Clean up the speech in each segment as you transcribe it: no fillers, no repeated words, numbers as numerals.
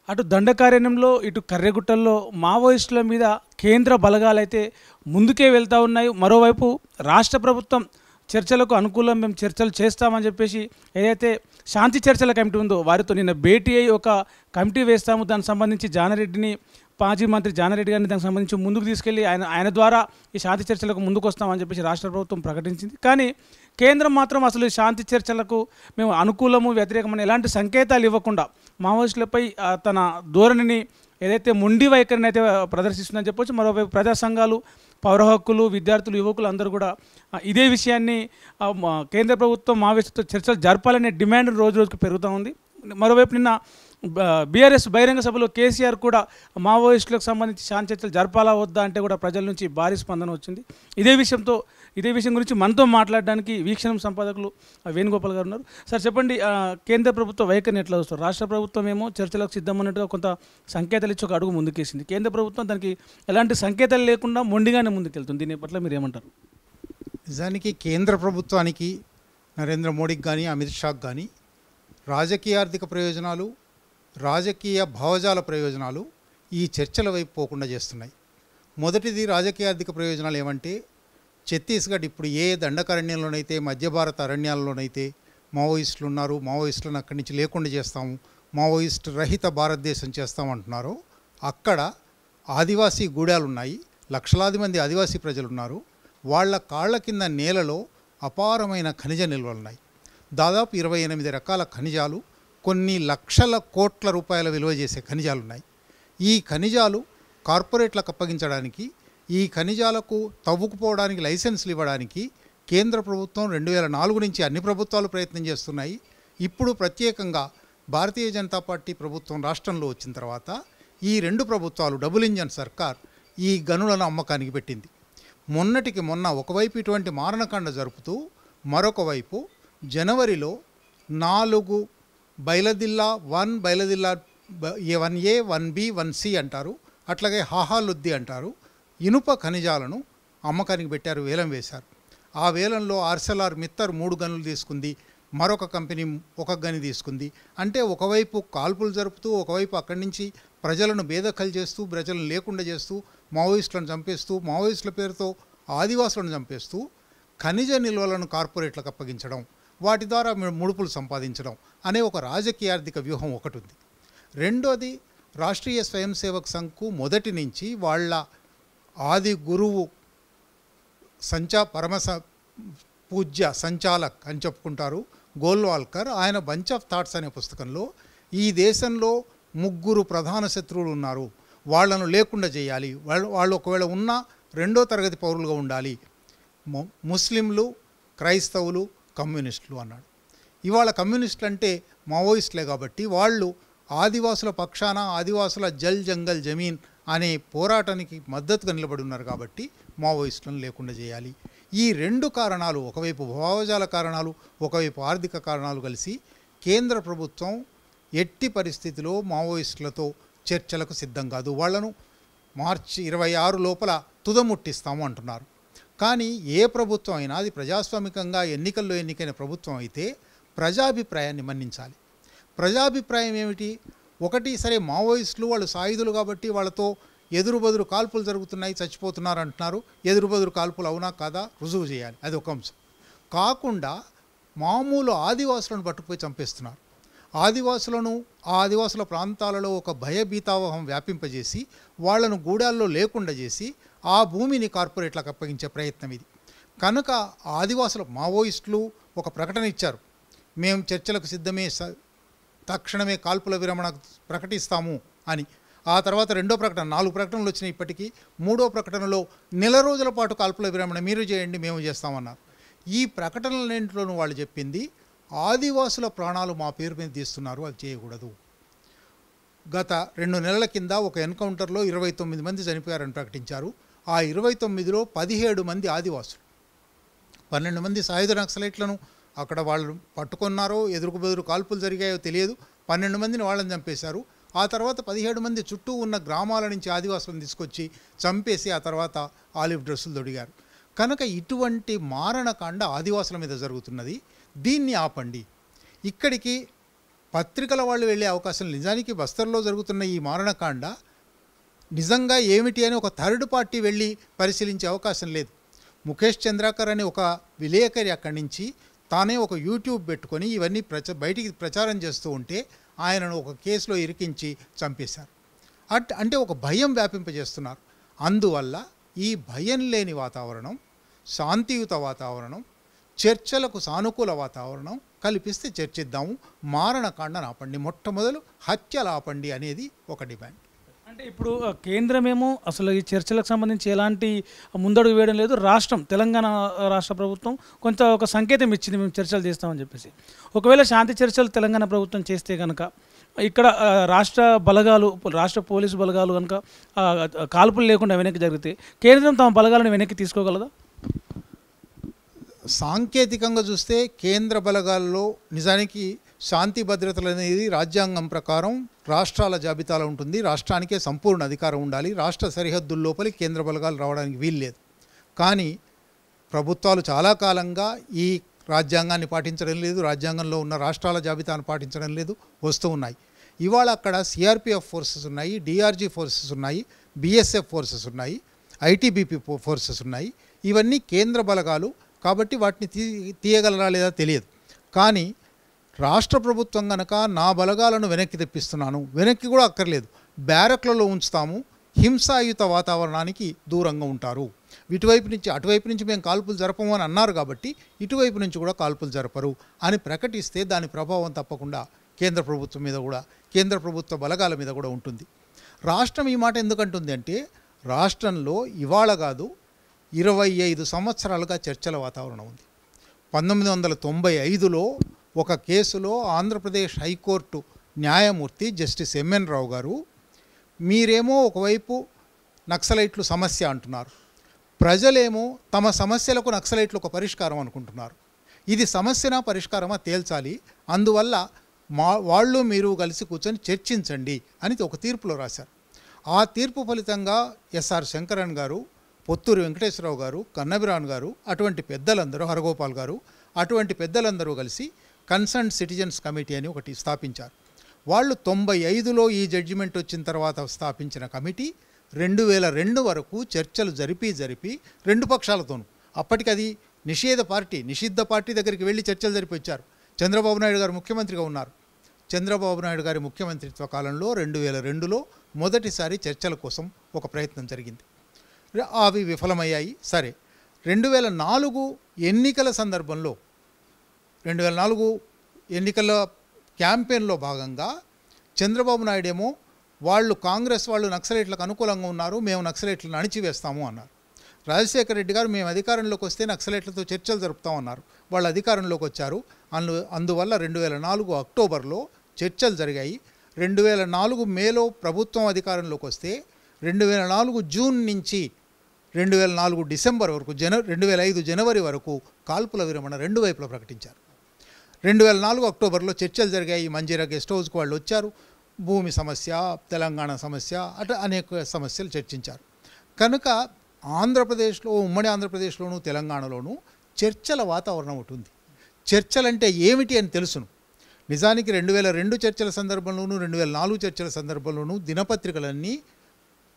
అటు దండకారణ్యంలో ఇటు కర్రెగుట్టల్లో మావోయిస్టుల మీద కేంద్ర బలగాలైతే ముందుకే వెళ్తూ ఉన్నాయి. మరోవైపు రాష్ట్ర ప్రభుత్వం చర్చలకు అనుకూలం మేము చర్చలు చేస్తామని చెప్పేసి ఏదైతే శాంతి చర్చల కమిటీ ఉందో వారితో నిన్న భేటీ అయ్యి ఒక కమిటీ వేస్తాము, దానికి సంబంధించి జానారెడ్డిని మాజీ మంత్రి జానారెడ్డి గారిని దానికి సంబంధించి ముందుకు తీసుకెళ్లి ఆయన ద్వారా ఈ శాంతి చర్చలకు ముందుకు వస్తామని చెప్పేసి రాష్ట్ర ప్రభుత్వం ప్రకటించింది. కానీ కేంద్రం మాత్రం అసలు శాంతి చర్చలకు మేము అనుకూలము వ్యతిరేకమని ఎలాంటి సంకేతాలు ఇవ్వకుండా మావోయిస్టులపై తన ధోరణిని ఏదైతే మొండి వైఖరిని అయితే ప్రదర్శిస్తుందని చెప్పొచ్చు. మరోవైపు ప్రజా సంఘాలు, పౌర హక్కులు, విద్యార్థులు, యువకులు అందరూ కూడా ఇదే విషయాన్ని కేంద్ర ప్రభుత్వం మావోయిస్టులతో చర్చలు జరపాలనే డిమాండ్ రోజు రోజుకు పెరుగుతూ ఉంది. మరోవైపు నిన్న బీఆర్ఎస్ బహిరంగ సభలో కేసీఆర్ కూడా మావోయిస్టులకు సంబంధించి శాంతి చర్చలు జరపాలా వద్దా అంటే కూడా ప్రజల నుంచి భారీ స్పందన వచ్చింది. ఇదే విషయం గురించి మనతో మాట్లాడడానికి వీక్షణం సంపాదకులు వేణుగోపాల్ గారు ఉన్నారు. సార్ చెప్పండి, కేంద్ర ప్రభుత్వ వైఖరిని ఎట్లా చూస్తారు? రాష్ట్ర ప్రభుత్వం ఏమో చర్చలకు సిద్ధమన్నట్టుగా కొంత సంకేతాలు ఇచ్చి ఒక అడుగు ముందుకేసింది. కేంద్ర ప్రభుత్వం దానికి ఎలాంటి సంకేతాలు లేకుండా మొండిగానే ముందుకెళ్తుంది. దీని పట్ల మీరు ఏమంటారు? నిజానికి కేంద్ర ప్రభుత్వానికి, నరేంద్ర మోడీకి కానీ అమిత్ షాకి కానీ రాజకీయ ఆర్థిక ప్రయోజనాలు, రాజకీయ భావజాల ప్రయోజనాలు ఈ చర్చల వైపు పోకుండా చేస్తున్నాయి. మొదటిది రాజకీయ ఆర్థిక ప్రయోజనాలు ఏమంటే, ఛత్తీస్గఢ్ ఇప్పుడు ఏ దండకారణ్యంలోనైతే, మధ్య భారత అరణ్యాల్లోనైతే మావోయిస్టులు ఉన్నారు, మావోయిస్టులను అక్కడి నుంచి లేకుండా చేస్తాము, మావోయిస్ట్ రహిత భారతదేశం చేస్తామంటున్నారో అక్కడ ఆదివాసీ గూడాలు ఉన్నాయి, లక్షలాది మంది ఆదివాసీ ప్రజలు ఉన్నారు. వాళ్ళ కాళ్ళ కింద నేలలో అపారమైన ఖనిజ నిల్వలున్నాయి. దాదాపు 28 రకాల ఖనిజాలు, కొన్ని లక్షల కోట్ల రూపాయల విలువ చేసే ఖనిజాలు ఉన్నాయి. ఈ ఖనిజాలు కార్పొరేట్లకు అప్పగించడానికి, ఈ ఖనిజాలకు తవ్వుకుపోవడానికి లైసెన్సులు ఇవ్వడానికి కేంద్ర ప్రభుత్వం 2004 నుంచి అన్ని ప్రభుత్వాలు ప్రయత్నం చేస్తున్నాయి. ఇప్పుడు ప్రత్యేకంగా భారతీయ జనతా పార్టీ ప్రభుత్వం రాష్ట్రంలో వచ్చిన తర్వాత ఈ 2 ప్రభుత్వాలు, డబుల్ ఇంజన్ సర్కార్, ఈ గనులను అమ్మకానికి పెట్టింది. మొన్నటికి మొన్న ఒకవైపు ఇటువంటి మారణకాండ జరుపుతూ మరొక వైపు జనవరిలో 4 Bailadila 1, Bailadila 1A, 1B, 1C అంటారు, అట్లాగే హాహాలుద్ది అంటారు, ఇనుప ఖనిజాలను అమ్మకానికి పెట్టారు, వేలం వేశారు. ఆ వేలంలో ఆర్సెలార్ మిత్తర్ 3 గనులు తీసుకుంది, మరొక కంపెనీ 1 గని తీసుకుంది. అంటే ఒకవైపు కాల్పులు జరుపుతూ, ఒకవైపు అక్కడి నుంచి ప్రజలను బేదఖలు చేస్తూ, ప్రజలను లేకుండా చేస్తూ, మావోయిస్టులను చంపేస్తూ, మావోయిస్టుల పేరుతో ఆదివాసులను చంపేస్తూ, ఖనిజ నిల్వలను కార్పొరేట్లకు అప్పగించడం, వాటి ద్వారా ముడుపులు సంపాదించడం అనే ఒక రాజకీయ ఆర్థిక వ్యూహం ఒకటి ఉంది. రెండోది, రాష్ట్రీయ స్వయం సేవక్ సంఘ్కు మొదటి నుంచి వాళ్ళ ఆది గురువు పరమ పూజ్య సంచాలక్ అని చెప్పుకుంటారు గోల్వాల్కర్. ఆయన బంచ్ ఆఫ్ థాట్స్ అనే పుస్తకంలో ఈ దేశంలో 3 ప్రధాన శత్రువులు ఉన్నారు, వాళ్లను లేకుండా చేయాలి, వాళ్ళు ఒకవేళ ఉన్నా 2వ తరగతి పౌరులుగా ఉండాలి, ముస్లింలు, క్రైస్తవులు, కమ్యూనిస్టులు అన్నాడు. ఇవాళ కమ్యూనిస్టులు అంటే మావోయిస్టులే కాబట్టి వాళ్ళు ఆదివాసుల పక్షాన, ఆదివాసుల జల్ జంగల్ జమీన్ అనే పోరాటానికి మద్దతుగా నిలబడి ఉన్నారు కాబట్టి మావోయిస్టులను లేకుండా చేయాలి. ఈ 2 కారణాలు, ఒకవైపు భావజాల కారణాలు, ఒకవైపు ఆర్థిక కారణాలు కలిసి కేంద్ర ప్రభుత్వం ఎట్టి పరిస్థితిలో మావోయిస్టులతో చర్చలకు సిద్ధం కాదు, వాళ్లను మార్చి 26 లోపల తుదముట్టిస్తాము అంటున్నారు. కానీ ఏ ప్రభుత్వం అయినా అది ప్రజాస్వామికంగా ఎన్నికల్లో ఎన్నికైన ప్రభుత్వం అయితే ప్రజాభిప్రాయాన్ని మన్నించాలి. ప్రజాభిప్రాయం ఏమిటి? ఒకటి, సరే మావోయిస్టులు వాళ్ళు సాయుధులు కాబట్టి వాళ్ళతో ఎదురుబెదురు కాల్పులు జరుగుతున్నాయి, చచ్చిపోతున్నారు అంటున్నారు, ఎదురుబెదురు కాల్పులు అవునా కాదా రుజువు చేయాలి, అది ఒక అంశం. కాకుండా మామూలు ఆదివాసులను పట్టుకుపోయి చంపేస్తున్నారు. ఆదివాసులను, ఆ ఆదివాసుల ప్రాంతాలలో ఒక భయభీతావహం వ్యాపింపజేసి వాళ్లను గూడాల్లో లేకుండా చేసి ఆ భూమిని కార్పొరేట్లకు అప్పగించే ప్రయత్నం ఇది. కనుక ఆదివాసుల మావోయిస్టులు ఒక ప్రకటన ఇచ్చారు, మేము చర్చలకు సిద్ధమే, తక్షణమే కాల్పుల విరమణ ప్రకటిస్తాము అని. ఆ తర్వాత 2వ ప్రకటన, 4 ప్రకటనలు వచ్చినాయి ఇప్పటికీ. 3వ ప్రకటనలో నెల రోజుల పాటు కాల్పుల విరమణ మీరు చేయండి, మేము చేస్తామన్నారు. ఈ ప్రకటనలన్నింటిలోనూ వాళ్ళు చెప్పింది ఆదివాసుల ప్రాణాలు మా పేరు మీద తీస్తున్నారు, అది చేయకూడదు. గత 2 నెలల కింద ఒక ఎన్కౌంటర్లో 29 మంది చనిపోయారని ప్రకటించారు. ఆ 29లో 17 మంది ఆదివాసులు, 12 మంది సాయుధ నక్సలైట్లను అక్కడ వాళ్ళు పట్టుకున్నారో ఎదురుకు కాల్పులు జరిగాయో తెలియదు, 12 మందిని వాళ్ళని చంపేశారు. ఆ తర్వాత 17 మంది చుట్టూ ఉన్న గ్రామాల నుంచి ఆదివాసులను తీసుకొచ్చి చంపేసి ఆ తర్వాత ఆలివ్ డ్రెస్సులు తొడిగారు. కనుక ఇటువంటి మారణకాండ ఆదివాసుల మీద జరుగుతున్నది, దీన్ని ఆపండి. ఇక్కడికి పత్రికల వాళ్ళు వెళ్ళే అవకాశం నిజానికి బస్తర్లో జరుగుతున్న ఈ మారణకాండ నిజంగా ఏమిటి అని ఒక థర్డ్ పార్టీ వెళ్ళి పరిశీలించే అవకాశం లేదు. ముఖేష్ చంద్రాకర్ అనే ఒక విలేకరి అక్కడి నుంచి తానే ఒక యూట్యూబ్ పెట్టుకొని ఇవన్నీ బయటికి ప్రచారం చేస్తూ ఉంటే ఆయనను ఒక కేసులో ఇరికించి చంపేశారు. అంటే ఒక భయం వ్యాపింపజేస్తున్నారు. అందువల్ల ఈ భయం లేని వాతావరణం, శాంతియుత వాతావరణం, చర్చలకు సానుకూల వాతావరణం కల్పిస్తే చర్చిద్దాము. మారణకాండను ఆపండి, మొట్టమొదలు హత్యలు ఆపండి అనేది ఒక డిమాండ్. అంటే ఇప్పుడు కేంద్రమేమో అసలు ఈ చర్చలకు సంబంధించి ఎలాంటి ముందడుగు వేయడం లేదు. తెలంగాణ రాష్ట్ర ప్రభుత్వం కొంత ఒక సంకేతం ఇచ్చింది, మేము చర్చలు చేస్తామని చెప్పేసి. ఒకవేళ శాంతి చర్చలు తెలంగాణ ప్రభుత్వం చేస్తే కనుక ఇక్కడ రాష్ట్ర పోలీసు బలగాలు కనుక కాల్పులు లేకుండా వెనక్కి జరిగితే కేంద్రం తమ బలగాలను వెనక్కి తీసుకోగలదా? సాంకేతికంగా చూస్తే కేంద్ర బలగాల్లో నిజానికి శాంతి భద్రతలు అనేది రాజ్యాంగం ప్రకారం రాష్ట్రాల జాబితాలో ఉంటుంది. రాష్ట్రానికే సంపూర్ణ అధికారం ఉండాలి. రాష్ట్ర సరిహద్దుల లోపలికి కేంద్ర బలగాలు రావడానికి వీల్లేదు. కానీ ప్రభుత్వాలు చాలా కాలంగా ఈ రాజ్యాంగాన్ని పాటించడం లేదు, రాజ్యాంగంలో ఉన్న రాష్ట్రాల జాబితాను పాటించడం లేదు, వస్తూ ఉన్నాయి. ఇవాళ అక్కడ సిఆర్పిఎఫ్ ఫోర్సెస్ ఉన్నాయి, డిఆర్జీ ఫోర్సెస్ ఉన్నాయి, బిఎస్ఎఫ్ ఫోర్సెస్ ఉన్నాయి, ఐటీబీపీ ఫోర్సెస్ ఉన్నాయి. ఇవన్నీ కేంద్ర బలగాలు కాబట్టి వాటిని తీయగలరా లేదా తెలియదు. కానీ రాష్ట్ర ప్రభుత్వం కనుక నా బలగాలను వెనక్కి తెప్పిస్తున్నాను, వెనక్కి కూడా అక్కర్లేదు, బ్యారక్లలో ఉంచుతాము, హింసాయుత వాతావరణానికి దూరంగా ఉంటారు, ఇటువైపు నుంచి అటువైపు నుంచి మేము కాల్పులు జరపము అని అన్నారు కాబట్టి ఇటువైపు నుంచి కూడా కాల్పులు జరపరు అని ప్రకటిస్తే దాని ప్రభావం తప్పకుండా కేంద్ర ప్రభుత్వం మీద కూడా, కేంద్ర ప్రభుత్వ బలగాల మీద కూడా ఉంటుంది. రాష్ట్రం ఈ మాట ఎందుకంటుంది అంటే రాష్ట్రంలో ఇవాళ కాదు 25 సంవత్సరాలుగా చర్చల వాతావరణం ఉంది. 1995లో ఒక కేసులో ఆంధ్రప్రదేశ్ హైకోర్టు న్యాయమూర్తి జస్టిస్ ఎంఎన్ రావు గారు, మీరేమో ఒకవైపు నక్సలైట్లు సమస్య అంటున్నారు, ప్రజలేమో తమ సమస్యలకు నక్సలైట్లు ఒక పరిష్కారం అనుకుంటున్నారు, ఇది సమస్యనా పరిష్కారమా తేల్చాలి, అందువల్ల వాళ్ళు మీరు కలిసి కూర్చొని చర్చించండి అని ఒక తీర్పులో రాశారు. ఆ తీర్పు ఫలితంగా ఎస్ఆర్ శంకరన్ గారు, పొత్తూరి వెంకటేశ్వరరావు గారు, కన్నబిరాన్ గారు, అటువంటి పెద్దలందరూ, హరగోపాల్ గారు, అటువంటి పెద్దలందరూ కలిసి కన్సర్న్ సిటిజన్స్ కమిటీ అని ఒకటి స్థాపించారు. వాళ్ళు 95లో ఈ జడ్జిమెంట్ వచ్చిన తర్వాత స్థాపించిన కమిటీ 2002 వరకు చర్చలు జరిపి రెండు పక్షాలతోనూ, అప్పటికి అది నిషిద్ధ పార్టీ దగ్గరికి వెళ్ళి చర్చలు జరిపి వచ్చారు. చంద్రబాబు నాయుడు గారు ముఖ్యమంత్రిగా ఉన్నారు. చంద్రబాబు నాయుడు గారి ముఖ్యమంత్రిత్వ కాలంలో 2002లో మొదటిసారి చర్చల కోసం ఒక ప్రయత్నం జరిగింది. అవి విఫలమయ్యాయి. సరే, 2004 ఎన్నికల సందర్భంలో 2004 ఎన్నికల క్యాంపెయిన్లో భాగంగా చంద్రబాబు నాయుడు ఏమో కాంగ్రెస్ వాళ్ళు నక్సలైట్లకు అనుకూలంగా ఉన్నారు, మేము నక్సలైట్లను అణిచివేస్తాము అన్నారు. రాజశేఖర రెడ్డి గారు మేము అధికారంలోకి వస్తే నక్సలైట్లతో చర్చలు జరుపుతామన్నారు. వాళ్ళు అధికారంలోకి వచ్చారు. అందువల్ల 2004 అక్టోబర్లో చర్చలు జరిగాయి. 2004 మేలో ప్రభుత్వం అధికారంలోకి వస్తే 2004 జూన్ నుంచి 2004 డిసెంబర్ వరకు 2005 జనవరి వరకు కాల్పుల విరమణ రెండు వైపులా ప్రకటించారు. 2004 అక్టోబర్లో చర్చలు జరిగాయి. మంజీరా గెస్ట్ హౌస్కు వాళ్ళు వచ్చారు. భూమి సమస్య, తెలంగాణ సమస్య, అటు అనేక సమస్యలు చర్చించారు. కనుక ఆంధ్రప్రదేశ్లో, ఉమ్మడి ఆంధ్రప్రదేశ్లోను తెలంగాణలోనూ చర్చల వాతావరణం ఉంటుంది. చర్చలంటే ఏమిటి అని తెలుసును. నిజానికి 2002 చర్చల సందర్భంలోనూ 2004 చర్చల సందర్భంలోనూ దినపత్రికలన్నీ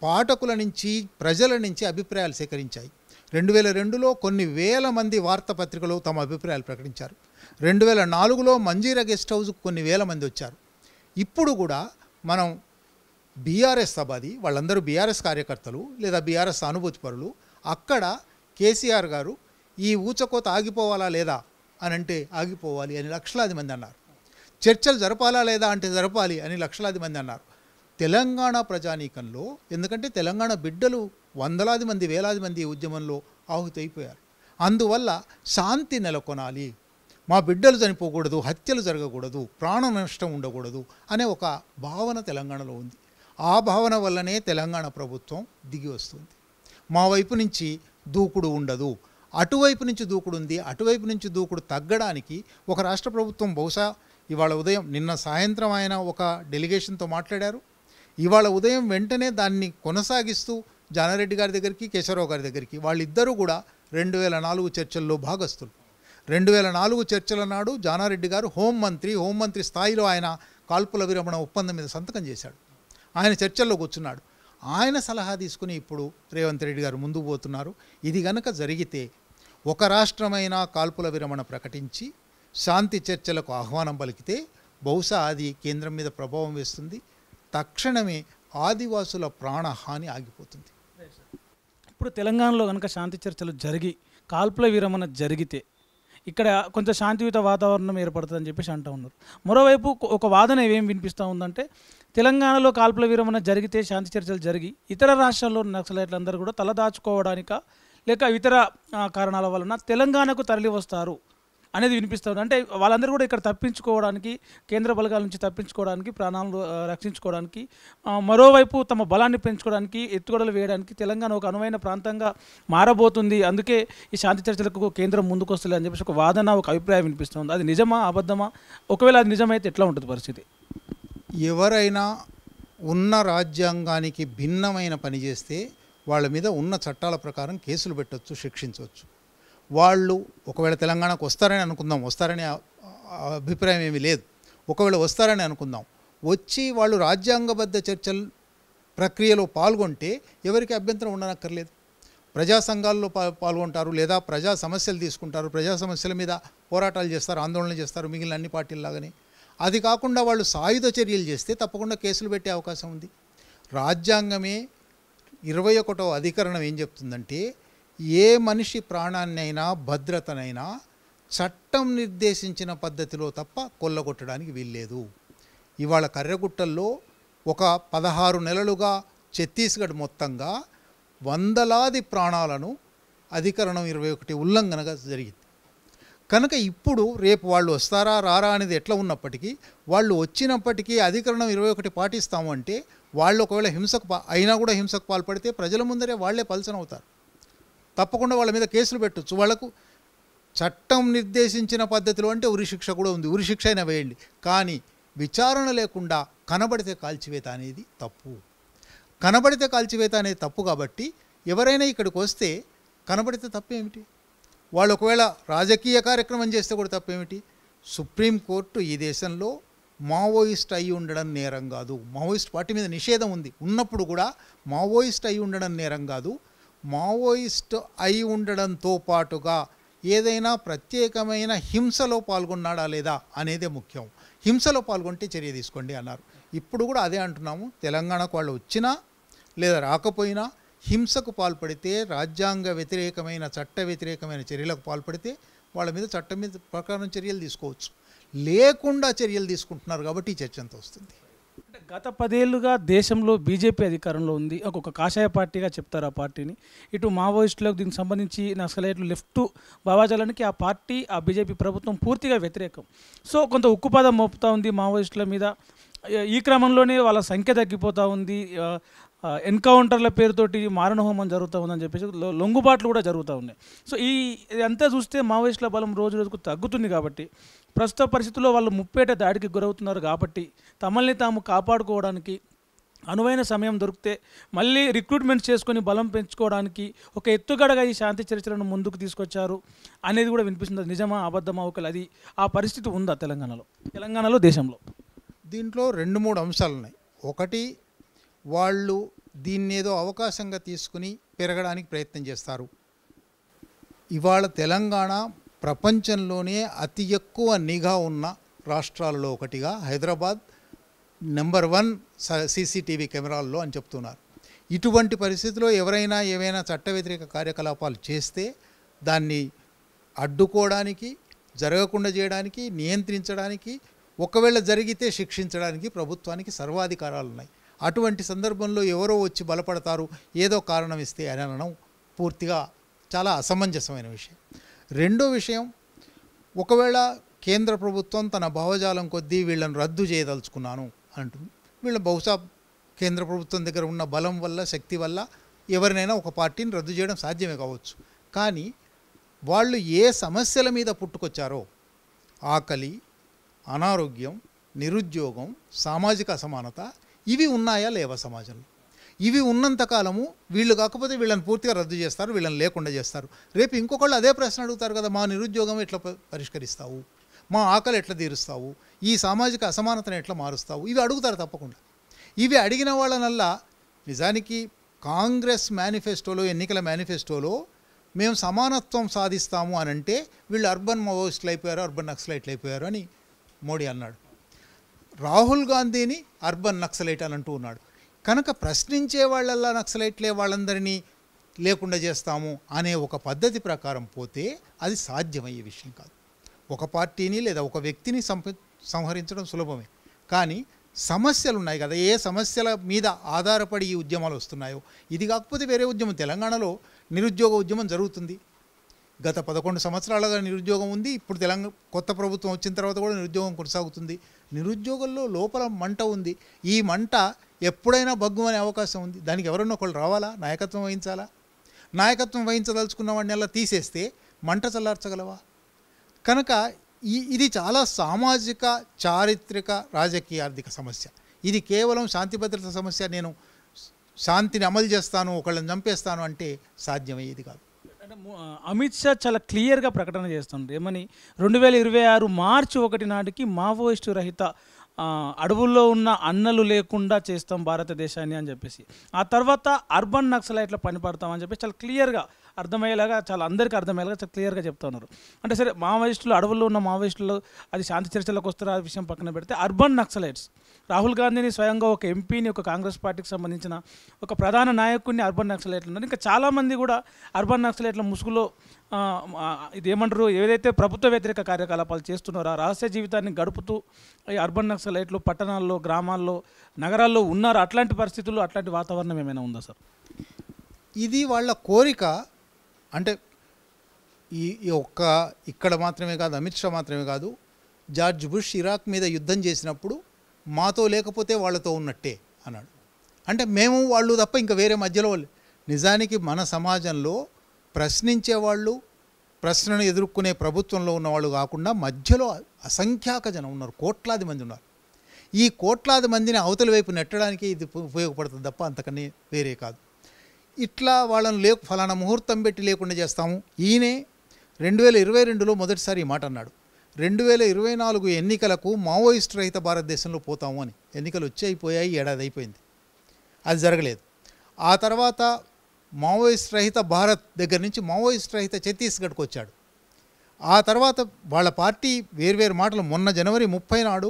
పాఠకుల నుంచి, ప్రజల నుంచి అభిప్రాయాలు సేకరించాయి. 2002లో కొన్ని వేల మంది వార్తాపత్రికలు తమ అభిప్రాయాలు ప్రకటించారు. 2004లో మంజీరా గెస్ట్ హౌస్కు కొన్ని వేల మంది వచ్చారు. ఇప్పుడు కూడా మనం బీఆర్ఎస్ సభది, వాళ్ళందరూ బీఆర్ఎస్ కార్యకర్తలు లేదా బీఆర్ఎస్ అనుభూతిపరులు, అక్కడ కేసీఆర్ గారు ఈ ఊచకోత ఆగిపోవాలా లేదా అని అంటే ఆగిపోవాలి అని లక్షలాది మంది అన్నారు. చర్చలు జరపాలా లేదా అంటే జరపాలి అని లక్షలాది మంది అన్నారు. తెలంగాణ ప్రజానీకంలో, ఎందుకంటే తెలంగాణ బిడ్డలు వందలాది మంది, వేలాది మంది ఉద్యమంలో ఆహుతైపోయారు. అందువల్ల శాంతి నెలకొనాలి, మా బిడ్డలు చనిపోకూడదు, హత్యలు జరగకూడదు, ప్రాణ నష్టం ఉండకూడదు అనే ఒక భావన తెలంగాణలో ఉంది. ఆ భావన వల్లనే తెలంగాణ ప్రభుత్వం దిగి వస్తుంది. మా వైపు నుంచి దూకుడు ఉండదు, అటువైపు నుంచి దూకుడు ఉంది. అటువైపు నుంచి దూకుడు తగ్గడానికి ఒక రాష్ట్ర ప్రభుత్వం బహుశా ఇవాళ ఉదయం, నిన్న సాయంత్రం ఆయన ఒక డెలిగేషన్తో మాట్లాడారు. ఇవాళ ఉదయం వెంటనే దాన్ని కొనసాగిస్తూ జానారెడ్డి గారి దగ్గరికి, కేశవరావు గారి దగ్గరికి, వాళ్ళిద్దరూ కూడా 2004 చర్చల్లో భాగస్తులు. 2004 చర్చల నాడు జానారెడ్డి గారు హోంమంత్రి స్థాయిలో ఆయన కాల్పుల విరమణ ఒప్పందం మీద సంతకం చేశాడు. ఆయన చర్చల్లో కూర్చున్నాడు. ఆయన సలహా తీసుకుని ఇప్పుడు రేవంత్ రెడ్డి గారు ముందుకు పోతున్నారు. ఇది గనక జరిగితే ఒక రాష్ట్రమైన కాల్పుల విరమణ ప్రకటించి శాంతి చర్చలకు ఆహ్వానం పలికితే బహుశా అది కేంద్రం మీద ప్రభావం వేస్తుంది. తక్షణమే ఆదివాసుల ప్రాణహాని ఆగిపోతుంది. ఇప్పుడు తెలంగాణలో కనుక శాంతి చర్చలు జరిగి కాల్పుల విరమణ జరిగితే ఇక్కడ కొంత శాంతియుత వాతావరణం ఏర్పడుతుందని చెప్పేసి అంటూ ఉన్నారు. మరోవైపు ఒక వాదన ఏం వినిపిస్తూ ఉందంటే తెలంగాణలో కాల్పుల విరమణ జరిగితే శాంతి చర్చలు జరిగి ఇతర రాష్ట్రాల్లో నక్సలైట్లందరూ కూడా తలదాచుకోవడానిక లేక ఇతర కారణాల వలన తెలంగాణకు తరలి వస్తారు అనేది వినిపిస్తుంది. అంటే వాళ్ళందరూ కూడా ఇక్కడ తప్పించుకోవడానికి, కేంద్ర బలగాల నుంచి తప్పించుకోవడానికి, ప్రాణాలను రక్షించుకోవడానికి, మరోవైపు తమ బలాన్ని పెంచుకోవడానికి, ఎత్తుగడలు వేయడానికి తెలంగాణ ఒక అనువైన ప్రాంతంగా మారబోతుంది. అందుకే ఈ శాంతి చర్చలకు కేంద్రం ముందుకు వస్తుంది అని చెప్పేసి ఒక వాదన, ఒక అభిప్రాయం వినిపిస్తుంది. అది నిజమా అబద్ధమా? ఒకవేళ అది నిజమైతే ఎట్లా ఉంటుంది పరిస్థితి? ఎవరైనా ఉన్న రాజ్యాంగానికి భిన్నమైన పని చేస్తే వాళ్ళ మీద ఉన్న చట్టాల ప్రకారం కేసులు పెట్టవచ్చు, శిక్షించవచ్చు. వాళ్ళు ఒకవేళ తెలంగాణకు వస్తారని అనుకుందాం, వస్తారనే అభిప్రాయం ఏమీ లేదు, ఒకవేళ వస్తారని అనుకుందాం, వచ్చి వాళ్ళు రాజ్యాంగబద్ధ చర్చల ప్రక్రియలో పాల్గొంటే ఎవరికి అభ్యంతరం ఉండనక్కర్లేదు. ప్రజా సంఘాల్లో పాల్గొంటారు, లేదా ప్రజా సమస్యలు తీసుకుంటారు, ప్రజా సమస్యల మీద పోరాటాలు చేస్తారు, ఆందోళనలు చేస్తారు మిగిలిన అన్ని పార్టీల్లాగానే. అది కాకుండా వాళ్ళు సాయుధ చర్యలు చేస్తే తప్పకుండా కేసులు పెట్టే అవకాశం ఉంది. రాజ్యాంగమే 21వ అధికరణం ఏం చెప్తుందంటే ఏ మనిషి ప్రాణాన్నైనా భద్రతనైనా చట్టం నిర్దేశించిన పద్ధతిలో తప్ప కొల్లగొట్టడానికి వీల్లేదు. ఇవాళ కర్రెగుట్టల్లో ఒక 16 నెలలుగా ఛత్తీస్గఢ్ మొత్తంగా వందలాది ప్రాణాలను అధికరణం 21 ఉల్లంఘనగా జరిగింది. కనుక ఇప్పుడు రేపు వాళ్ళు వస్తారా రారా అనేది ఎట్లా ఉన్నప్పటికీ వాళ్ళు వచ్చినప్పటికీ అధికరణం 21 పాటిస్తాము అంటే వాళ్ళు ఒకవేళ అయినా కూడా హింసకు పాల్పడితే ప్రజల ముందరే వాళ్లే పల్సనవుతారు. తప్పకుండా వాళ్ళ మీద కేసులు పెట్టచ్చు. వాళ్లకు చట్టం నిర్దేశించిన పద్ధతిలో అంటే ఉరిశిక్ష కూడా ఉంది, ఉరిశిక్ష అయినా వేయండి. కానీ విచారణ లేకుండా కనబడితే కాల్చివేత అనేది తప్పు. కనబడితే కాల్చివేత అనేది తప్పు కాబట్టి ఎవరైనా ఇక్కడికి వస్తే కనబడితే తప్పేమిటి? వాళ్ళు ఒకవేళ రాజకీయ కార్యక్రమం చేస్తే కూడా తప్పేమిటి? సుప్రీంకోర్టు ఈ దేశంలో మావోయిస్ట్ అయి ఉండడం నేరం కాదు, మావోయిస్ట్ పార్టీ మీద నిషేధం ఉంది, ఉన్నప్పుడు కూడా మావోయిస్ట్ అయి ఉండడం నేరం కాదు, మావోయిస్ట్ అయి ఉండడంతో పాటుగా ఏదైనా ప్రత్యేకమైన హింసలో పాల్గొన్నాడా లేదా అనేదే ముఖ్యం. హింసలో పాల్గొంటే చర్య తీసుకోండి అన్నారు. ఇప్పుడు కూడా అదే అంటున్నాము. తెలంగాణకు వాళ్ళు వచ్చినా లేదా రాకపోయినా హింసకు పాల్పడితే, రాజ్యాంగ వ్యతిరేకమైన చట్ట వ్యతిరేకమైన చర్యలకు పాల్పడితే వాళ్ళ మీద చట్టం మీద ప్రకారం చర్యలు తీసుకోవచ్చు. లేకుండా చర్యలు తీసుకుంటున్నారు కాబట్టి ఈ చర్చ అంత వస్తుంది. అంటే గత 10 ఏళ్ళుగా దేశంలో బీజేపీ అధికారంలో ఉంది. ఒక కాషాయ పార్టీగా చెప్తారు ఆ పార్టీని. ఇటు మావోయిస్టులకు దీనికి సంబంధించి నక్సలైట్లు లెఫ్ట్ భావాజాలానికి ఆ పార్టీ, ఆ బీజేపీ ప్రభుత్వం పూర్తిగా వ్యతిరేకం. సో కొంత ఉక్కుపాదం మోపుతూ ఉంది మావోయిస్టుల మీద. ఈ క్రమంలోనే వాళ్ళ సంఖ్య తగ్గిపోతూ ఉంది. ఎన్కౌంటర్ల పేరుతోటి మారణహోమం జరుగుతూ ఉందని చెప్పేసి లొంగుబాట్లు కూడా జరుగుతూ ఉన్నాయి. సో ఇదంతా చూస్తే మావోయిస్టుల బలం రోజు రోజుకు తగ్గుతుంది. కాబట్టి ప్రస్తుత పరిస్థితుల్లో వాళ్ళు ముప్పేట దాడికి గురవుతున్నారు. కాబట్టి తమల్ని తాము కాపాడుకోవడానికి అనువైన సమయం దొరికితే మళ్ళీ రిక్రూట్మెంట్ చేసుకొని బలం పెంచుకోవడానికి ఒక ఎత్తుగడగా ఈ శాంతి చర్చలను ముందుకు తీసుకొచ్చారు అనేది కూడా వినిపిస్తుంది. నిజమా అబద్ధమా? ఒకవేళ అది ఆ పరిస్థితి ఉందా తెలంగాణలో దేశంలో? దీంట్లో 2-3 అంశాలు ఉన్నాయి. ఒకటి, వాళ్ళు దీన్నేదో అవకాశంగా తీసుకుని పెరగడానికి ప్రయత్నం చేస్తారు. ఇవాళ తెలంగాణ ప్రపంచంలోనే అతి ఎక్కువ నిఘా ఉన్న రాష్ట్రాలలో ఒకటిగా హైదరాబాద్ నెంబర్ 1 సీసీటీవీ కెమెరాల్లో అని చెప్తున్నారు. ఇటువంటి పరిస్థితిలో ఎవరైనా ఏవైనా చట్ట వ్యతిరేక కార్యకలాపాలు చేస్తే దాన్ని అడ్డుకోవడానికి, జరగకుండా చేయడానికి, నియంత్రించడానికి, ఒకవేళ జరిగితే శిక్షించడానికి ప్రభుత్వానికి సర్వాధికారాలు ఉన్నాయి. అటువంటి సందర్భంలో ఎవరో వచ్చి బలపడతారు ఏదో కారణం ఇస్తే అని అనడం పూర్తిగా చాలా అసమంజసమైన విషయం. రెండో విషయం, ఒకవేళ కేంద్ర ప్రభుత్వం తన భావజాలం కొద్దీ వీళ్ళను రద్దు చేయదలుచుకున్నాను అంటుంది. వీళ్ళ బహుశా కేంద్ర ప్రభుత్వం దగ్గర ఉన్న బలం వల్ల, శక్తి వల్ల ఎవరినైనా ఒక పార్టీని రద్దు చేయడం సాధ్యమే కావచ్చు. కానీ వాళ్ళు ఏ సమస్యల మీద పుట్టుకొచ్చారో, ఆకలి, అనారోగ్యం, నిరుద్యోగం, సామాజిక అసమానత, ఇవి ఉన్నాయా లేవా సమాజంలో? ఇవి ఉన్నంత కాలము వీళ్ళు కాకపోతే వీళ్ళని పూర్తిగా రద్దు చేస్తారు, వీళ్ళని లేకుండా చేస్తారు. రేపు ఇంకొకళ్ళు అదే ప్రశ్న అడుగుతారు కదా, మా నిరుద్యోగం ఎట్లా పరిష్కరిస్తావు, మా ఆకలి ఎట్లా తీరుస్తావు, ఈ సామాజిక అసమానతను ఎట్లా మారుస్తావు, ఇవి అడుగుతారు తప్పకుండా. ఇవి అడిగిన వాళ్ళనల్లా నిజానికి కాంగ్రెస్ మేనిఫెస్టోలో, ఎన్నికల మేనిఫెస్టోలో మేము సమానత్వం సాధిస్తాము అని అంటే వీళ్ళు అర్బన్ మావోయిస్టులు అయిపోయారు, అర్బన్ నక్సలైట్లు అయిపోయారు అని మోడీ అన్నాడు. రాహుల్ గాంధీని అర్బన్ నక్సలైట్ అని అంటూ ఉన్నాడు. కనుక ప్రశ్నించే వాళ్ళల్లా నక్సలైట్లే వాళ్ళందరినీ లేకుండా చేస్తాము అనే ఒక పద్ధతి ప్రకారం పోతే అది సాధ్యమయ్యే విషయం కాదు. ఒక పార్టీని లేదా ఒక వ్యక్తిని సంహరించడం సులభమే, కానీ సమస్యలు ఉన్నాయి కదా, ఏ సమస్యల మీద ఆధారపడి ఈ ఉద్యమాలు వస్తున్నాయో, ఇది కాకపోతే వేరే ఉద్యమం. తెలంగాణలో నిరుద్యోగ ఉద్యమం జరుగుతుంది. గత 11 సంవత్సరాలుగా నిరుద్యోగం ఉంది. ఇప్పుడు కొత్త ప్రభుత్వం వచ్చిన తర్వాత కూడా నిరుద్యోగం కొనసాగుతుంది. నిరుద్యోగంలో లోపల మంట ఉంది. ఈ మంట ఎప్పుడైనా బగ్గుమనే అవకాశం ఉంది. దానికి ఎవరన్నా ఒకళ్ళు రావాలా, నాయకత్వం వహించాలా. నాయకత్వం వహించదలుచుకున్న వాడిని అలా తీసేస్తే మంట చల్లార్చగలవా? కనుక ఇది చాలా సామాజిక, చారిత్రక, రాజకీయ, ఆర్థిక సమస్య. ఇది కేవలం శాంతి భద్రత సమస్య. నేను శాంతిని అమలు చేస్తాను, ఒకళ్ళని చంపేస్తాను అంటే సాధ్యమయ్యేది కాదు. అంటే అమిత్ షా చాలా క్లియర్గా ప్రకటన చేస్తుంది ఏమని, 2026 మార్చి 1 నాటికి మావోయిస్టు రహిత అడవుల్లో ఉన్న అన్నలు లేకుండా చేస్తాం భారతదేశాన్ని అని చెప్పేసి, ఆ తర్వాత అర్బన్ నక్సలైట్ల పని పడతామని చెప్పేసి చాలా క్లియర్గా అర్థమయ్యేలాగా, చాలా అందరికీ అర్థమయ్యేలాగా చాలా క్లియర్గా చెప్తా ఉన్నారు. అంటే సరే, మావోయిస్టులు, అడవుల్లో ఉన్న మావోయిస్టులు అది శాంతి చర్చలకు వస్తారు, ఆ విషయం పక్కన పెడితే అర్బన్ నక్సలైట్స్, రాహుల్ గాంధీని స్వయంగా ఒక ఎంపీని, ఒక కాంగ్రెస్ పార్టీకి సంబంధించిన ఒక ప్రధాన నాయకుడిని అర్బన్ నక్సలైట్లు ఉన్నారు. ఇంకా చాలామంది కూడా అర్బన్ నక్సలైట్ల ముసుగులో ఇదేమంటారు, ఏదైతే ప్రభుత్వ వ్యతిరేక కార్యకలాపాలు చేస్తున్నారో ఆ రహస్య జీవితాన్ని గడుపుతూ ఈ అర్బన్ నక్సలైట్లు పట్టణాల్లో, గ్రామాల్లో, నగరాల్లో ఉన్నారు. అట్లాంటి పరిస్థితుల్లో, అట్లాంటి వాతావరణం ఏమైనా ఉందా సార్? ఇది వాళ్ళ కోరిక. అంటే ఈ ఒక్క ఇక్కడ మాత్రమే కాదు, అమిత్ షా మాత్రమే కాదు, జార్జ్ బుష్ ఇరాక్ మీద యుద్ధం చేసినప్పుడు మాతో లేకపోతే వాళ్ళతో ఉన్నట్టే అన్నాడు. అంటే మేము వాళ్ళు తప్ప ఇంకా వేరే మధ్యలో వాళ్ళు. నిజానికి మన సమాజంలో ప్రశ్నించేవాళ్ళు, ప్రశ్నను ఎదుర్కొనే ప్రభుత్వంలో ఉన్నవాళ్ళు కాకుండా మధ్యలో అసంఖ్యాక జనం ఉన్నారు, కోట్లాది మంది ఉన్నారు. ఈ కోట్లాది మందిని అవతలి వైపు నెట్టడానికి ఇది ఉపయోగపడుతుంది తప్ప అంతకన్నా వేరే కాదు. ఇట్లా వాళ్ళను ఫలానా ముహూర్తం పెట్టి లేకుండా చేస్తాము. ఈయనే 2022లో మొదటిసారి ఈ మాట అన్నాడు. 2024 ఎన్నికలకు మావోయిస్ట్ రహిత భారతదేశంలో పోతాము అని. ఎన్నికలు అయిపోయాయి, ఏడాది అయిపోయింది, అది జరగలేదు. ఆ తర్వాత మావోయిస్ట్ రహిత భారత్ దగ్గర నుంచి మావోయిస్ట్ రహిత ఛత్తీస్గఢ్కి వచ్చాడు. ఆ తర్వాత వాళ్ళ పార్టీ వేర్వేరు మాటలు. మొన్న జనవరి 30 నాడు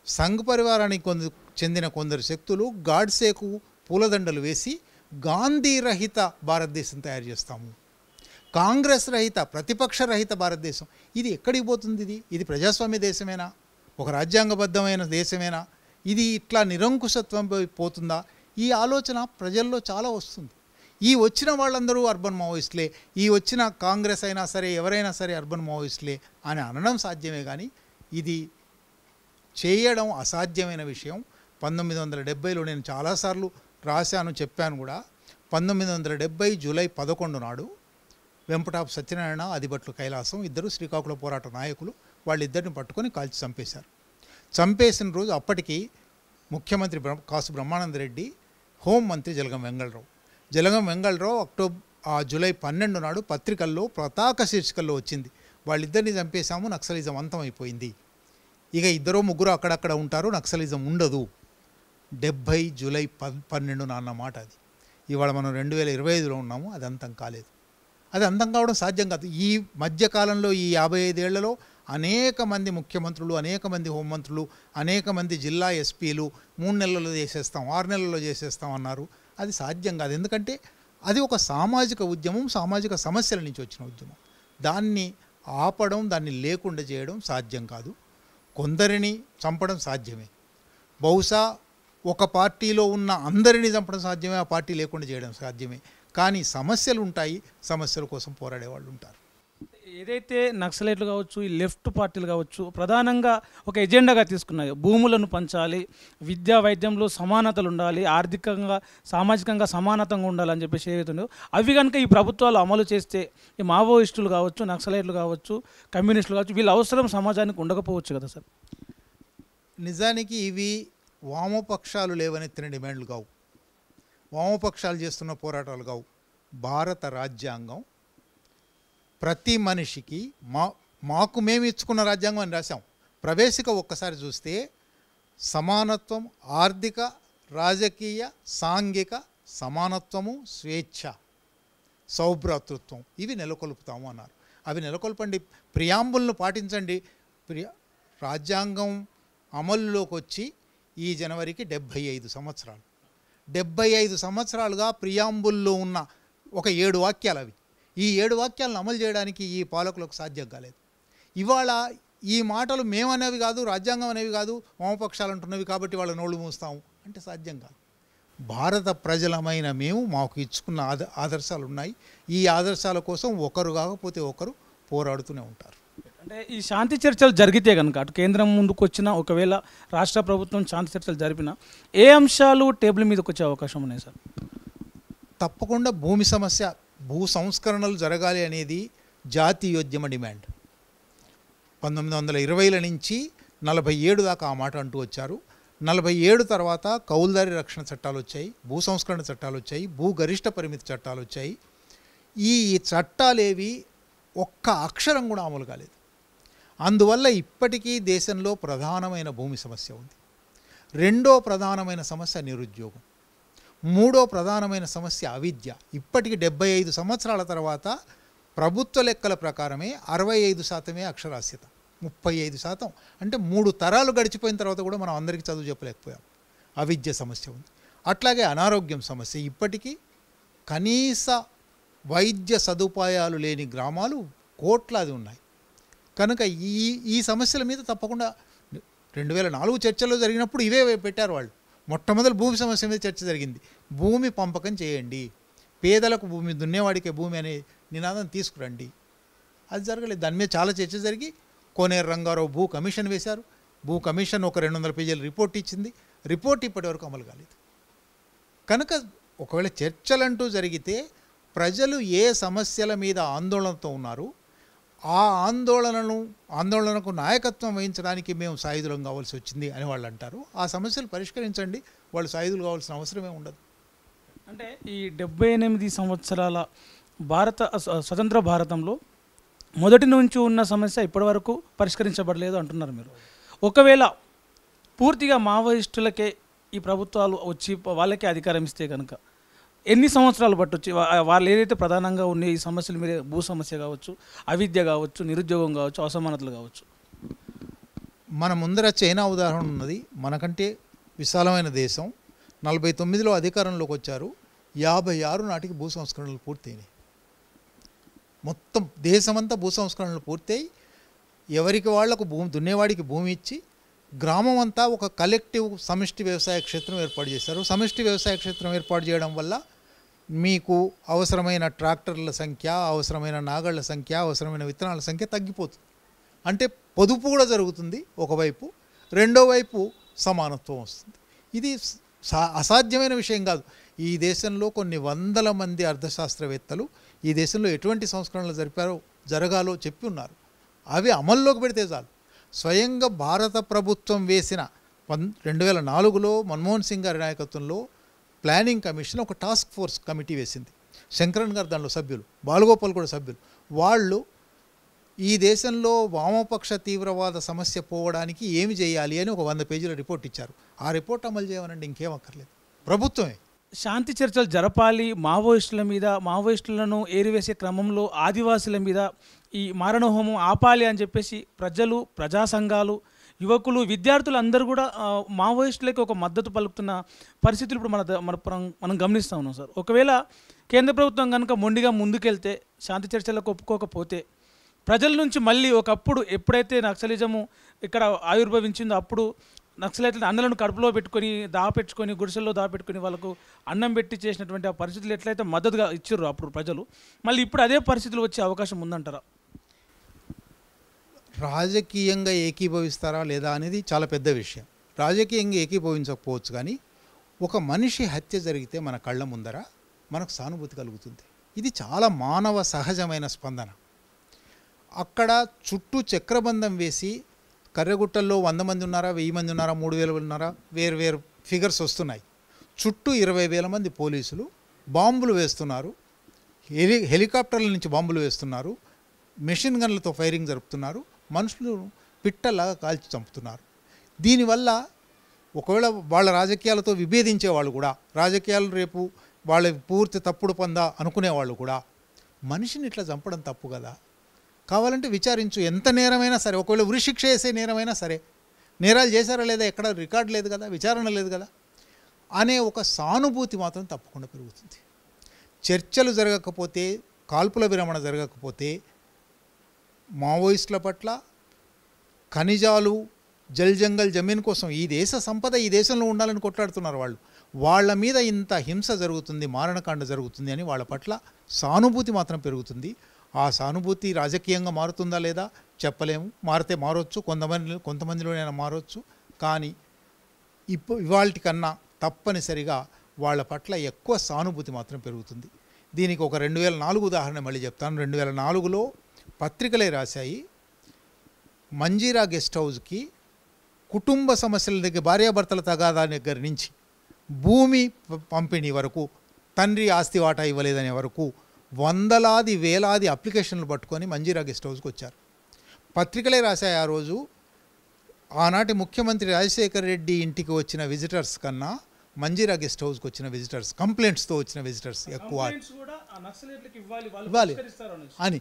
సంఘ్ పరివారానికి చెందిన కొందరు శక్తులు గాడ్సేకు పూలదండలు వేసి గాంధీ రహిత భారతదేశం తయారు చేస్తాము, కాంగ్రెస్ రహిత, ప్రతిపక్ష రహిత భారతదేశం. ఇది ఎక్కడికి పోతుంది? ఇది ప్రజాస్వామ్య దేశమేనా? ఒక రాజ్యాంగబద్ధమైన దేశమేనా? ఇది ఇట్లా నిరంకుశత్వం పోతుందా? ఈ ఆలోచన ప్రజల్లో చాలా వస్తుంది. ఈ వచ్చిన వాళ్ళందరూ అర్బన్ మావోయిస్టులే, ఈ వచ్చిన కాంగ్రెస్ అయినా సరే, ఎవరైనా సరే అర్బన్ మావోయిస్టులే అని అనడం సాధ్యమే, కానీ ఇది చేయడం అసాధ్యమైన విషయం. 1970లో నేను చాలాసార్లు రాశాను, చెప్పాను కూడా. 1970 జూలై 11 నాడు వెంపటాపు సత్యనారాయణ, ఆదిభట్ల కైలాసం ఇద్దరు శ్రీకాకుళం పోరాట నాయకులు, వాళ్ళిద్దరిని పట్టుకొని కాల్చి చంపేశారు. చంపేసిన రోజు అప్పటికి ముఖ్యమంత్రి కాసు బ్రహ్మానందరెడ్డి, హోంమంత్రి జలగం వెంగళరావు. జూలై 12 నాడు పత్రికల్లో పతాక శీర్షికల్లో వచ్చింది, వాళ్ళిద్దరిని చంపేశాము, నక్సలిజం అంతమైపోయింది, ఇక 2-3 అక్కడక్కడ ఉంటారు, నక్సలిజం ఉండదు. 70 జూలై 12 నాన్న మాట అది. ఇవాళ మనం 2025లో ఉన్నాము, అది అంతం కాలేదు. అది అంతం కావడం సాధ్యం కాదు. ఈ మధ్యకాలంలో, ఈ 55 ఏళ్లలో అనేక మంది ముఖ్యమంత్రులు, అనేక మంది హోంమంత్రులు, అనేక మంది జిల్లా ఎస్పీలు 3 నెలల్లో చేసేస్తాం, 6 నెలల్లో చేసేస్తాం అన్నారు. అది సాధ్యం కాదు. ఎందుకంటే అది ఒక సామాజిక ఉద్యమం, సామాజిక సమస్యల నుంచి వచ్చిన ఉద్యమం. దాన్ని ఆపడం, దాన్ని లేకుండా చేయడం సాధ్యం కాదు. కొందరిని చంపడం సాధ్యమే, బహుశా ఒక పార్టీలో ఉన్న అందరినీ చంపడం సాధ్యమే, ఆ పార్టీ లేకుండా చేయడం సాధ్యమే. కానీ సమస్యలు ఉంటాయి, సమస్యల కోసం పోరాడే వాళ్ళు ఉంటారు. ఏదైతే నక్సలైట్లు కావచ్చు, ఈ లెఫ్ట్ పార్టీలు కావచ్చు, ప్రధానంగా ఒక ఎజెండాగా తీసుకున్నాయి, భూములను పంచాలి, విద్యా వైద్యంలో సమానతలు ఉండాలి, ఆర్థికంగా సామాజికంగా సమానతంగా ఉండాలని చెప్పేసి ఏవైతుందో అవి కనుక ఈ ప్రభుత్వాలు అమలు చేస్తే ఈ మావోయిస్టులు కావచ్చు, నక్సలైట్లు కావచ్చు, కమ్యూనిస్టులు కావచ్చు, వీళ్ళ అవసరం సమాజానికి ఉండకపోవచ్చు కదా సార్? నిజానికి ఇవి వామపక్షాలు లేవనెత్తిన డిమాండ్లు కావు. వామపక్షాలు చేస్తున్న పోరాటాలు కావు. భారత రాజ్యాంగం ప్రతి మనిషికి మాకు మేము ఇచ్చుకున్న రాజ్యాంగం అని రాశాం. ప్రవేశిక ఒక్కసారి చూస్తే సమానత్వం, ఆర్థిక, రాజకీయ, సాంఘిక సమానత్వము, స్వేచ్ఛ, సౌభ్రాతృత్వం ఇవి నెలకొల్పుతాము అన్నారు. అవి నెలకొల్పండి, ప్రియాంబుల్ను పాటించండి. రాజ్యాంగం అమలులోకి వచ్చి ఈ జనవరికి 75 సంవత్సరాలు. 75 సంవత్సరాలుగా ప్రియాంబుల్లో ఉన్న ఒక 7 వాక్యాలు అవి. ఈ 7 వాక్యాలను అమలు చేయడానికి ఈ పాలకులకు సాధ్యం కాలేదు. ఇవాళ ఈ మాటలు మేమనేవి కాదు, రాజ్యాంగం అనేవి కాదు, వామపక్షాలు అంటున్నవి కాబట్టి వాళ్ళ నోళ్ళు మూస్తాము అంటే సాధ్యం కాదు. భారత ప్రజలమైన మేము మాకు ఇచ్చుకున్న ఆదర్శాలు ఉన్నాయి. ఈ ఆదర్శాల కోసం ఒకరు కాకపోతే ఒకరు పోరాడుతూనే ఉంటారు. అంటే ఈ శాంతి చర్చలు జరిగితే కనుక అటు కేంద్రం ముందుకు వచ్చిన, ఒకవేళ రాష్ట్ర ప్రభుత్వం శాంతి చర్చలు జరిపినా ఏ అంశాలు టేబుల్ మీదకి వచ్చే అవకాశం ఉన్నాయి సార్? తప్పకుండా భూమి సమస్య, భూ సంస్కరణలు జరగాలి అనేది జాతీయోద్యమ డిమాండ్. 1920ల నుంచి 47 దాకా ఆ మాట అంటూ వచ్చారు. 47 తర్వాత కౌలుదారి రక్షణ చట్టాలు వచ్చాయి, భూ సంస్కరణ చట్టాలు వచ్చాయి, భూ గరిష్ట పరిమితి చట్టాలు వచ్చాయి. ఈ చట్టాలేవి ఒక్క అక్షరం కూడా అమలు కాలేదు. అందువల్ల ఇప్పటికీ దేశంలో ప్రధానమైన భూమి సమస్య ఉంది. రెండో ప్రధానమైన సమస్య నిరుద్యోగం. మూడో ప్రధానమైన సమస్య అవిద్య. ఇప్పటికి 75 సంవత్సరాల తర్వాత ప్రభుత్వ లెక్కల ప్రకారమే 65% అక్షరాస్యత, 35% అంటే 3 తరాలు గడిచిపోయిన తర్వాత కూడా మనం అందరికీ చదువు చెప్పలేకపోయాం. అవిద్య సమస్య ఉంది. అట్లాగే అనారోగ్యం సమస్య. ఇప్పటికీ కనీస వైద్య సదుపాయాలు లేని గ్రామాలు కోట్లాది ఉన్నాయి. కనుక ఈ సమస్యల మీద తప్పకుండా 2004 చర్చలో జరిగినప్పుడు ఇవే పెట్టారు వాళ్ళు. మొట్టమొదటి భూమి సమస్య మీద చర్చ జరిగింది. భూమి పంపకం చేయండి, పేదలకు భూమి, దున్నేవాడికే భూమి అనే నినాదం తీసుకురండి. అది జరగలేదు. దాని మీద చాలా చర్చ జరిగి కోనేరు రంగారావు భూ కమిషన్ వేశారు. భూ కమిషన్ ఒక 200 పేజీల రిపోర్ట్ ఇచ్చింది. రిపోర్ట్ ఇప్పటి వరకు అమలు కాలేదు. కనుక ఒకవేళ చర్చలంటూ జరిగితే ప్రజలు ఏ సమస్యల మీద ఆందోళనతో ఉన్నారు, ఆ ఆందోళనకు నాయకత్వం వహించడానికి మేము సాయుధులం కావాల్సి వచ్చింది అని వాళ్ళు అంటారు. ఆ సమస్యలు పరిష్కరించండి, వాళ్ళు సాయుధులు కావాల్సిన అవసరమే ఉండదు. అంటే ఈ 78 సంవత్సరాల స్వతంత్ర భారతంలో మొదటి నుంచి ఉన్న సమస్య ఇప్పటివరకు పరిష్కరించబడలేదు అంటున్నారు మీరు. ఒకవేళ పూర్తిగా మావోయిస్టులకే ఈ ప్రభుత్వాలు వచ్చి వాళ్ళకే అధికారం ఇస్తే కనుక ఎన్ని సంవత్సరాలు పట్టొచ్చి వాళ్ళు ఏదైతే ప్రధానంగా ఉన్న ఈ సమస్యలు మీరే, భూ సమస్య కావచ్చు, అవిద్య కావచ్చు, నిరుద్యోగం కావచ్చు, అసమానతలు కావచ్చు? మన ముందర చైనా ఉదాహరణ ఉన్నది. మనకంటే విశాలమైన దేశం. 49లో అధికారంలోకి వచ్చారు. 56 నాటికి భూ సంస్కరణలు పూర్తయినాయి. మొత్తం దేశమంతా భూ సంస్కరణలు పూర్తయి ఎవరికి వాళ్లకు భూమి, దున్నేవాడికి భూమి ఇచ్చి గ్రామం అంతా ఒక కలెక్టివ్ సమిష్టి వ్యవసాయ క్షేత్రం ఏర్పాటు చేశారు. సమిష్టి వ్యవసాయ క్షేత్రం ఏర్పాటు చేయడం వల్ల మీకు అవసరమైన ట్రాక్టర్ల సంఖ్య, అవసరమైన నాగళ్ల సంఖ్య, అవసరమైన విత్తనాల సంఖ్య తగ్గిపోతుంది. అంటే పొదుపు కూడా జరుగుతుంది ఒకవైపు, రెండో వైపు సమానత్వం వస్తుంది. ఇది అసాధ్యమైన విషయం కాదు. ఈ దేశంలో కొన్ని వందల మంది అర్థశాస్త్రవేత్తలు ఈ దేశంలో ఎటువంటి సంస్కరణలు జరగాలో చెప్పి ఉన్నారు. అవి అమల్లోకి పెడితే చాలు. స్వయంగా భారత ప్రభుత్వం వేసిన 2004లో మన్మోహన్ సింగ్ గారి నాయకత్వంలో ప్లానింగ్ కమిషన్ ఒక టాస్క్ ఫోర్స్ కమిటీ వేసింది. శంకరన్ గారు దానిలో సభ్యులు, బాలగోపాల్ కూడా సభ్యులు. వాళ్ళు ఈ దేశంలో వామపక్ష తీవ్రవాద సమస్య పోవడానికి ఏమి చేయాలి అని ఒక 100 పేజీల రిపోర్ట్ ఇచ్చారు. ఆ రిపోర్ట్ అమలు చేయమనండి, ఇంకేం అక్కర్లేదు, ప్రభుత్వమే. శాంతి చర్చలు జరపాలి, మావోయిస్టులను ఏరివేసే క్రమంలో ఆదివాసుల మీద ఈ మారణహోమం ఆపాలి అని చెప్పేసి ప్రజలు, ప్రజా సంఘాలు, యువకులు, విద్యార్థులు అందరూ కూడా మావోయిస్టులకి ఒక మద్దతు పలుకుతున్న పరిస్థితులు ఇప్పుడు మనం గమనిస్తూ ఉన్నాం సార్. ఒకవేళ కేంద్ర ప్రభుత్వం కనుక మొండిగా ముందుకెళ్తే, శాంతి చర్చలకు ఒప్పుకోకపోతే ప్రజల నుంచి మళ్ళీ ఒకప్పుడు ఎప్పుడైతే నక్సలిజము ఇక్కడ ఆవిర్భవించిందో అప్పుడు నక్సలైట్లను అన్నలను కడుపులో పెట్టుకొని దాపెట్టుకొని గుడిసెల్లో దాపెట్టుకొని వాళ్ళకు అన్నం పెట్టి చేసినటువంటి ఆ పరిస్థితులు ఎట్లయితే మద్దతుగా ఇచ్చారు అప్పుడు ప్రజలు, మళ్ళీ ఇప్పుడు అదే పరిస్థితులు వచ్చే అవకాశం ఉందంటారా? రాజకీయంగా ఏకీభవిస్తారా లేదా అనేది చాలా పెద్ద విషయం. రాజకీయంగా ఏకీభవించకపోవచ్చు, కానీ ఒక మనిషి హత్య జరిగితే మన కళ్ళ ముందర మనకు సానుభూతి కలుగుతుంది. ఇది చాలా మానవ సహజమైన స్పందన. అక్కడ చుట్టూ చక్రబంధం వేసి కర్రెగుట్టల్లో 100 మంది ఉన్నారా, 1000 మంది ఉన్నారా, 3000 ఉన్నారా, వేరు ఫిగర్స్ వస్తున్నాయి. చుట్టూ 20,000 మంది పోలీసులు బాంబులు వేస్తున్నారు, హెలికాప్టర్ల నుంచి బాంబులు వేస్తున్నారు, మెషిన్ గన్లతో ఫైరింగ్ జరుపుతున్నారు, మనుషులు పిట్టలాగా కాల్చి చంపుతున్నారు. దీనివల్ల ఒకవేళ వాళ్ళ రాజకీయాలతో విభేదించే వాళ్ళు కూడా, రాజకీయాలు రేపు వాళ్ళ పూర్తి తప్పుడు పొందా అనుకునేవాళ్ళు కూడా మనిషిని ఇట్లా చంపడం తప్పు కదా, కావాలంటే విచారించు, ఎంత నేరమైనా సరే, ఒకవేళ ఉరిశిక్ష వేసే నేరమైనా సరే, నేరాలు చేశారా లేదా ఎక్కడ రికార్డు లేదు కదా, విచారణ లేదు కదా అనే ఒక సానుభూతి మాత్రం తప్పకుండా పెరుగుతుంది. చర్చలు జరగకపోతే, కాల్పుల విరమణ జరగకపోతే మావోయిస్టుల పట్ల ఖనిజాలు, జంగల్ జమీన్ కోసం, ఈ దేశ సంపద ఈ దేశంలో ఉండాలని కొట్లాడుతున్నారు వాళ్ళు, వాళ్ళ మీద ఇంత హింస జరుగుతుంది, మారణకాండ జరుగుతుంది అని వాళ్ళ పట్ల సానుభూతి మాత్రం పెరుగుతుంది. ఆ సానుభూతి రాజకీయంగా మారుతుందా లేదా చెప్పలేము, మారితే మారవచ్చు, కొంతమందిలోనైనా మారవచ్చు, కానీ ఇవాల్టి కన్నా తప్పనిసరిగా వాళ్ళ పట్ల ఎక్కువ సానుభూతి మాత్రం పెరుగుతుంది. దీనికి ఒక 2004 ఉదాహరణ మళ్ళీ చెప్తాను. 2004లో పత్రికలే రాశాయి, మంజీరా గెస్ట్ హౌస్కి కుటుంబ సమస్యల దగ్గర, భార్యాభర్తల తగాదా దగ్గర నుంచి భూమి పంపిణీ వరకు, తండ్రి ఆస్తి వాటా ఇవ్వలేదనే వరకు వందలాది వేలాది అప్లికేషన్లు పట్టుకొని మంజీరా గెస్ట్ హౌస్కి వచ్చారు. పత్రికలే రాశాయి ఆ రోజు, ఆనాటి ముఖ్యమంత్రి రాజశేఖర్ రెడ్డి ఇంటికి వచ్చిన విజిటర్స్ కన్నా మంజీరా గెస్ట్ హౌస్కి వచ్చిన విజిటర్స్, కంప్లైంట్స్తో వచ్చిన విజిటర్స్ ఎక్కువ ఇవ్వాలి అని,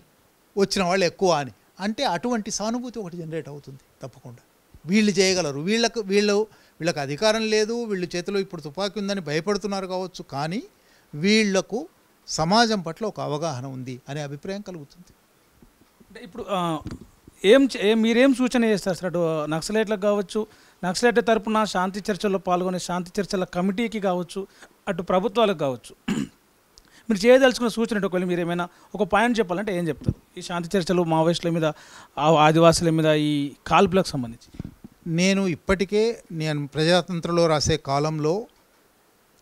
వచ్చిన వాళ్ళు ఎక్కువ అని, అంటే అటువంటి సానుభూతి ఒకటి జనరేట్ అవుతుంది తప్పకుండా. వీళ్ళు చేయగలరు, వీళ్ళకు అధికారం లేదు, వీళ్ళ చేతిలో ఇప్పుడు తుపాకీ ఉందని భయపడుతున్నారు కావచ్చు, కానీ వీళ్లకు సమాజం పట్ల ఒక అవగాహన ఉంది అనే అభిప్రాయం కలుగుతుంది. అంటే ఇప్పుడు మీరేం సూచన చేస్తారు సార్, అటు నక్సలైట్లకు కావచ్చు, నక్సలైట్ల తరపున శాంతి చర్చల్లో పాల్గొనే శాంతి చర్చల కమిటీకి కావచ్చు, అటు ప్రభుత్వాలకు కావచ్చు, మీరు చేయదలుచుకున్న సూచన ఒకవేళ మీరు ఏమైనా ఒక పాయింట్ చెప్పాలంటే ఏం చెప్తారు ఈ శాంతి చర్చలు మావోయిస్టుల మీద, ఆదివాసుల మీద, ఈ కాల్పులకు సంబంధించి? నేను ప్రజాతంత్రలో రాసే కాలంలో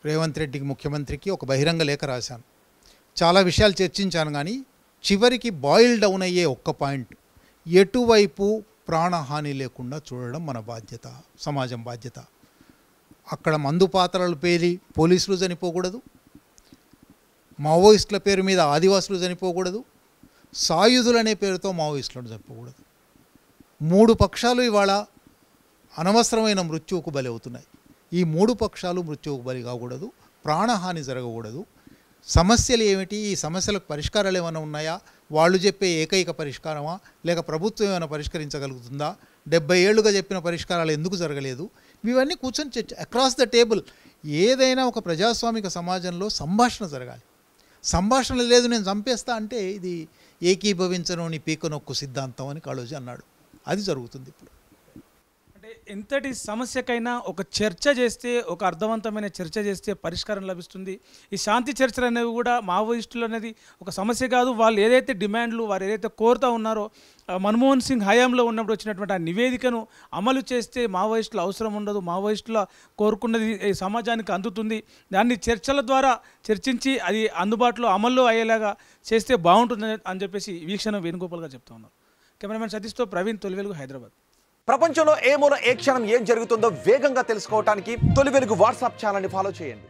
రేవంత్ రెడ్డికి, ముఖ్యమంత్రికి ఒక బహిరంగ లేఖ రాశాను. చాలా విషయాలు చర్చించాను, కానీ చివరికి బాయిల్ డౌన్ అయ్యే ఒక్క పాయింట్, ఎటువైపు ప్రాణహాని లేకుండా చూడడం మన బాధ్యత, సమాజం బాధ్యత. అక్కడ మందు పాత్రలు పేలి పోలీసులు చనిపోకూడదు, మావోయిస్టుల పేరు మీద ఆదివాసులు చనిపోకూడదు, సాయుధులనే పేరుతో మావోయిస్టులను చనిపోకూడదు. 3 పక్షాలు ఇవాళ అనవసరమైన మృత్యువుకు బలి అవుతున్నాయి. ఈ 3 పక్షాలు మృత్యువుకు బలి కాకూడదు, ప్రాణహాని జరగకూడదు. సమస్యలు ఏమిటి, ఈ సమస్యలకు పరిష్కారాలు ఏమైనా ఉన్నాయా, వాళ్ళు చెప్పే ఏకైక పరిష్కారమా, లేక ప్రభుత్వం ఏమైనా పరిష్కరించగలుగుతుందా, 70 ఏళ్ళుగా చెప్పిన పరిష్కారాలు ఎందుకు జరగలేదు, ఇవన్నీ కూర్చొని చర్చ, అక్రాస్ ద టేబుల్. ఏదైనా ఒక ప్రజాస్వామిక సమాజంలో సంభాషణ జరగాలి. సంభాషణ లేదు, నేను చంపేస్తా అంటే ఇది ఏకీభవించను పీకనొక్కు సిద్ధాంతం అని కాళోజీ అన్నాడు. అది జరుగుతుంది ఇప్పుడు. అంటే ఎంతటి సమస్యకైనా ఒక చర్చ చేస్తే, ఒక అర్థవంతమైన చర్చ చేస్తే పరిష్కారం లభిస్తుంది. ఈ శాంతి చర్చలు అనేవి కూడా మావోయిస్టులు అనేది ఒక సమస్య కాదు, వాళ్ళు ఏదైతే డిమాండ్లు, వారు ఏదైతే కోరుతూ ఉన్నారో, మన్మోహన్ సింగ్ హయాంలో ఉన్నప్పుడు వచ్చినటువంటి ఆ నివేదికను అమలు చేస్తే మావోయిస్టుల అవసరం ఉండదు, మావోయిస్టుల కోరుకున్నది సమాజానికి అందుతుంది. దాన్ని చర్చల ద్వారా చర్చించి అది అందుబాటులో అమల్లో అయ్యేలాగా చేస్తే బాగుంటుంది అని చెప్పేసి వీక్షణ వేణుగోపాల్ గారు చెప్తా ఉన్నారు. కెమెరామెన్ సతీష్తో ప్రవీణ్, తొలి వెలుగు, హైదరాబాద్. ప్రపంచంలో ఏ మూల ఏ క్షణం ఏం జరుగుతుందో వేగంగా తెలుసుకోవడానికి తొలి వెలుగు వాట్సాప్ ఛానల్ని ఫాలో చేయండి.